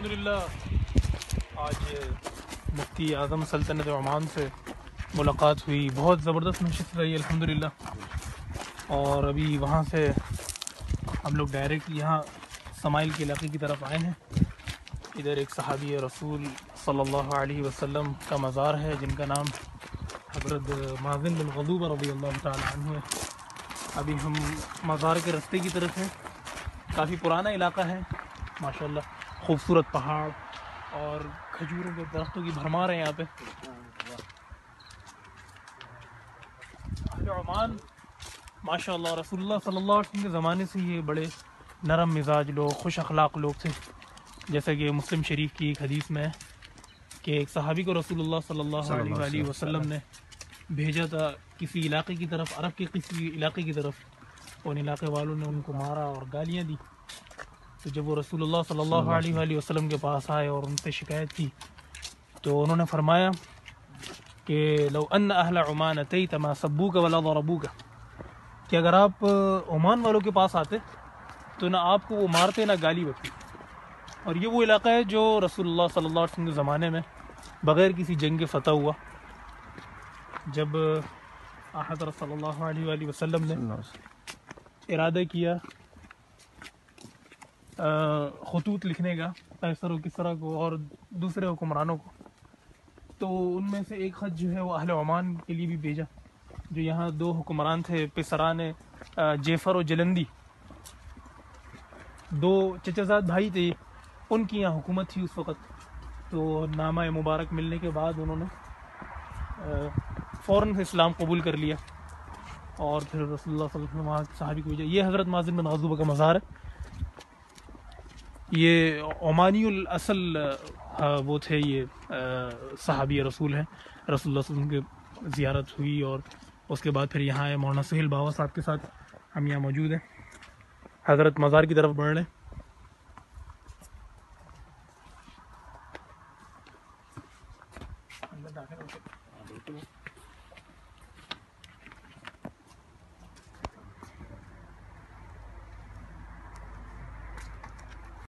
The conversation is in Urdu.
الحمدللہ آج مفتی اعظم سلطنت عمان سے ملاقات ہوئی، بہت زبردست نشست رہی الحمدللہ. اور ابھی وہاں سے ہم لوگ ڈائریکٹ یہاں سمائل کے علاقے کی طرف آئے ہیں. ادھر ایک صحابی رسول صلی اللہ علیہ وسلم کا مزار ہے جن کا نام حضرت مازن بن غضوبہ رضی اللہ تعالی عنہ ہے. ابھی ہم مزار کے رستے کی طرف ہیں. کافی پرانا علاقہ ہے ماشاءاللہ، خوبصورت پہاڑ اور کھجوروں کے درختوں کی بھرمار ہے یہاں پہ. اہل عمان ماشاءاللہ رسول اللہ صلی اللہ علیہ وسلم کے زمانے سے یہ بڑے نرم مزاج لوگ، خوش اخلاق لوگ تھے. جیسا کہ مسلم شریف کی ایک حدیث میں ہے کہ ایک صحابی کو رسول اللہ صلی اللہ علیہ وآلہ وسلم نے بھیجا تھا کسی علاقے کی طرف، عرب کے کسی علاقے کی طرف. ان علاقے والوں نے ان کو مارا اور گالیاں دی. تو جب وہ رسول اللہ صلی اللہ علیہ وآلہ وسلم کے پاس آئے اور ان سے شکایت کی تو انہوں نے فرمایا کہ لو ان اہل عمان اتیت ما سبوک ولا ضربوک، کہ اگر آپ عمان والوں کے پاس آتے تو نہ آپ کو وہ مارتے نہ گالی بکتے. اور یہ وہ علاقہ ہے جو رسول اللہ صلی اللہ علیہ وسلم کے زمانے میں بغیر کسی جنگ کے فتح ہوا. جب حضرت صلی اللہ علیہ وآلہ وسلم نے ارادہ کیا خطوط لکھنے کا قیصر و کسریٰ کو اور دوسرے حکمرانوں کو، تو ان میں سے ایک خط جو ہے وہ اہل عمان کے لیے بھی بھیجا. جو یہاں دو حکمران تھے پسران جعفر و جلندی، دو چچا زاد بھائی تھے، ان کی یہاں حکومت تھی اس وقت. تو نامہ مبارک ملنے کے بعد انہوں نے فوراً اسلام قبول کر لیا اور پھر رسول اللہ صلی اللہ علیہ وسلم وہاں صحابی کو بھیجا. یہ حضرت مازن بن غضوبہ کا مزار ہے. یہ عمانی الاصل وہ تھے، یہ صحابی رسول ہیں. رسول اللہ صلی اللہ علیہ وسلم کی زیارت ہوئی اور اس کے بعد پھر یہاں آئے. مولانا سہیل باوا صاحب کے ساتھ ہم یہاں موجود ہیں. حضرت مزار کی طرف بڑھ رہے ہیں.